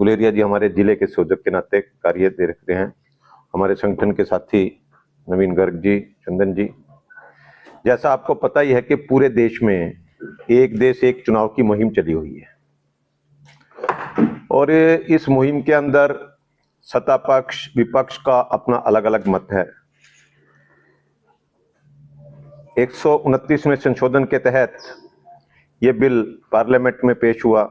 गुलेरिया जी हमारे जिले के संयोजक के नाते कार्य दे रखते हैं। हमारे संगठन के साथी नवीन गर्ग जी, चंदन जी, जैसा आपको पता ही है कि पूरे देश में एक देश एक चुनाव की मुहिम चली हुई है और इस मुहिम के अंदर सत्ता पक्ष विपक्ष का अपना अलग अलग मत है। 129वें संशोधन के तहत ये बिल पार्लियामेंट में पेश हुआ।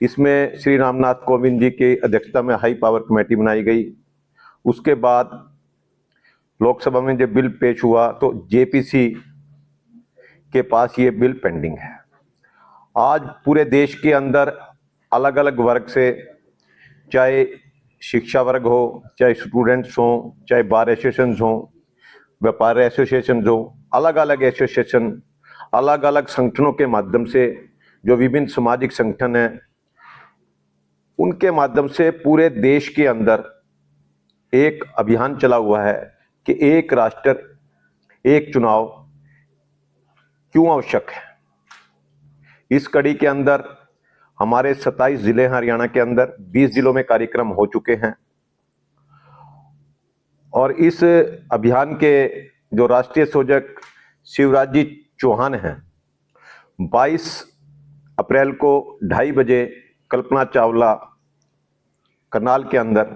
इसमें श्री रामनाथ कोविंद जी की अध्यक्षता में हाई पावर कमेटी बनाई गई। उसके बाद लोकसभा में जब बिल पेश हुआ तो जेपीसी के पास ये बिल पेंडिंग है। आज पूरे देश के अंदर अलग अलग वर्ग से, चाहे शिक्षा वर्ग हो, चाहे स्टूडेंट्स हो, चाहे बार एसोसिएशन हो, व्यापार एसोसिएशन हो, अलग अलग एसोसिएशन, अलग अलग संगठनों के माध्यम से, जो विभिन्न सामाजिक संगठन हैं, उनके माध्यम से पूरे देश के अंदर एक अभियान चला हुआ है कि एक राष्ट्र एक चुनाव क्यों आवश्यक है। इस कड़ी के अंदर हमारे 27 जिले हरियाणा के अंदर 20 जिलों में कार्यक्रम हो चुके हैं और इस अभियान के जो राष्ट्रीय संयोजक शिवराज जी चौहान हैं, 22 अप्रैल को 2:30 बजे कल्पना चावला करनाल के अंदर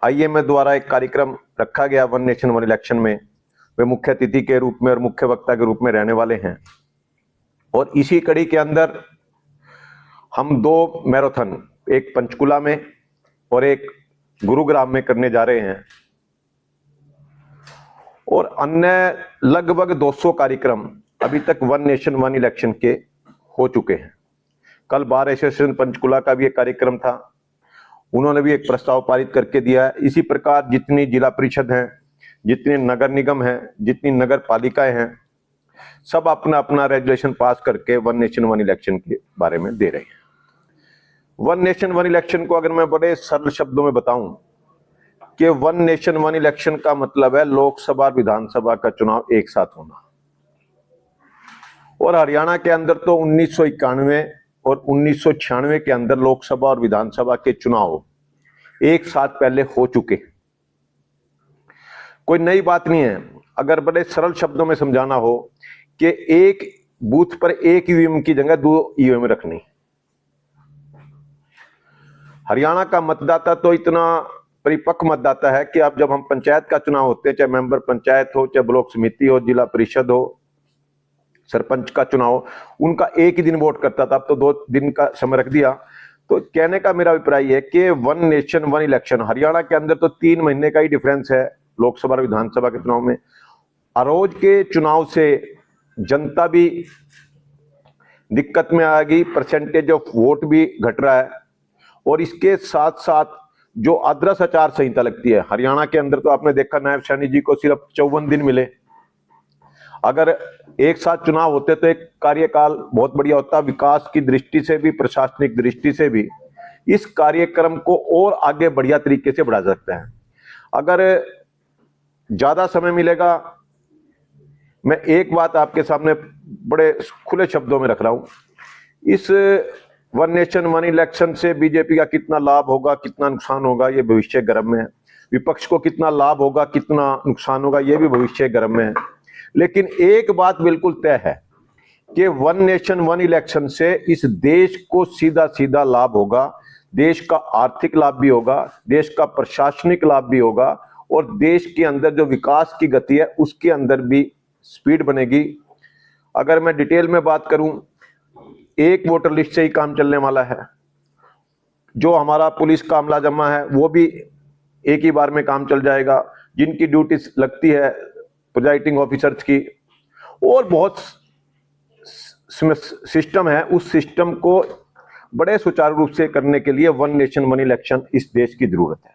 आईएमए द्वारा एक कार्यक्रम रखा गया वन नेशन वन इलेक्शन में। वे मुख्य अतिथि के रूप में और मुख्य वक्ता के रूप में रहने वाले हैं और इसी कड़ी के अंदर हम 2 मैराथन, एक पंचकुला में और एक गुरुग्राम में करने जा रहे हैं और अन्य लगभग 200 कार्यक्रम अभी तक वन नेशन वन इलेक्शन के हो चुके हैं। कल बार एसोसिएशन पंचकुला का भी एक कार्यक्रम था, उन्होंने भी एक प्रस्ताव पारित करके दिया है। इसी प्रकार जितनी जिला परिषद हैं, जितने नगर निगम हैं, जितनी नगर पालिकाएं हैं, सब अपना अपना रेजुलेशन पास करके वन नेशन वन इलेक्शन के बारे में दे रहे हैं। वन नेशन वन इलेक्शन को अगर मैं बड़े सरल शब्दों में बताऊं कि वन नेशन वन इलेक्शन का मतलब है लोकसभा और विधानसभा का चुनाव एक साथ होना। और हरियाणा के अंदर तो 1991 और 1996 के अंदर लोकसभा और विधानसभा के चुनाव एक साथ पहले हो चुके। कोई नई बात नहीं है। अगर बड़े सरल शब्दों में समझाना हो कि एक बूथ पर एक ईवीएम की जगह 2 ईवीएम रखनी। हरियाणा का मतदाता तो इतना परिपक्व मतदाता है कि अब जब हम पंचायत का चुनाव होते हैं, चाहे मेंबर पंचायत हो, चाहे ब्लॉक समिति हो, जिला परिषद हो, सरपंच का चुनाव, उनका एक ही दिन वोट करता था, अब तो 2 दिन का समय रख दिया। तो कहने का मेरा अभिप्राय है कि one nation one election, Haryana के अंदर तो 3 महीने का ही डिफरेंस है लोकसभा और विधानसभा के चुनाव में। अरोज के चुनाव से जनता भी दिक्कत में आ गई, परसेंटेज ऑफ वोट भी घट रहा है और इसके साथ साथ जो आदर्श आचार संहिता लगती है हरियाणा के अंदर, तो आपने देखा नायब सैनी जी को सिर्फ 54 दिन मिले। अगर एक साथ चुनाव होते तो एक कार्यकाल बहुत बढ़िया होता। विकास की दृष्टि से भी, प्रशासनिक दृष्टि से भी इस कार्यक्रम को और आगे बढ़िया तरीके से बढ़ा सकते हैं। अगर ज्यादा समय मिलेगा, मैं एक बात आपके सामने बड़े खुले शब्दों में रख रहा हूं। इस वन नेशन वन इलेक्शन से बीजेपी का कितना लाभ होगा, कितना नुकसान होगा, ये भविष्य गर्भ में है। विपक्ष को कितना लाभ होगा, कितना नुकसान होगा, ये भी भविष्य गर्भ में है। लेकिन एक बात बिल्कुल तय है कि वन नेशन वन इलेक्शन से इस देश को सीधा सीधा लाभ होगा। देश का आर्थिक लाभ भी होगा, देश का प्रशासनिक लाभ भी होगा और देश के अंदर जो विकास की गति है उसके अंदर भी स्पीड बनेगी। अगर मैं डिटेल में बात करूं, एक वोटर लिस्ट से ही काम चलने वाला है। जो हमारा पुलिस का अमला जमा है वो भी एक ही बार में काम चल जाएगा। जिनकी ड्यूटी लगती है प्रिजाइडिंग ऑफिसर्स की, और बहुत सिस्टम है, उस सिस्टम को बड़े सुचारू रूप से करने के लिए वन नेशन वन इलेक्शन इस देश की जरूरत है।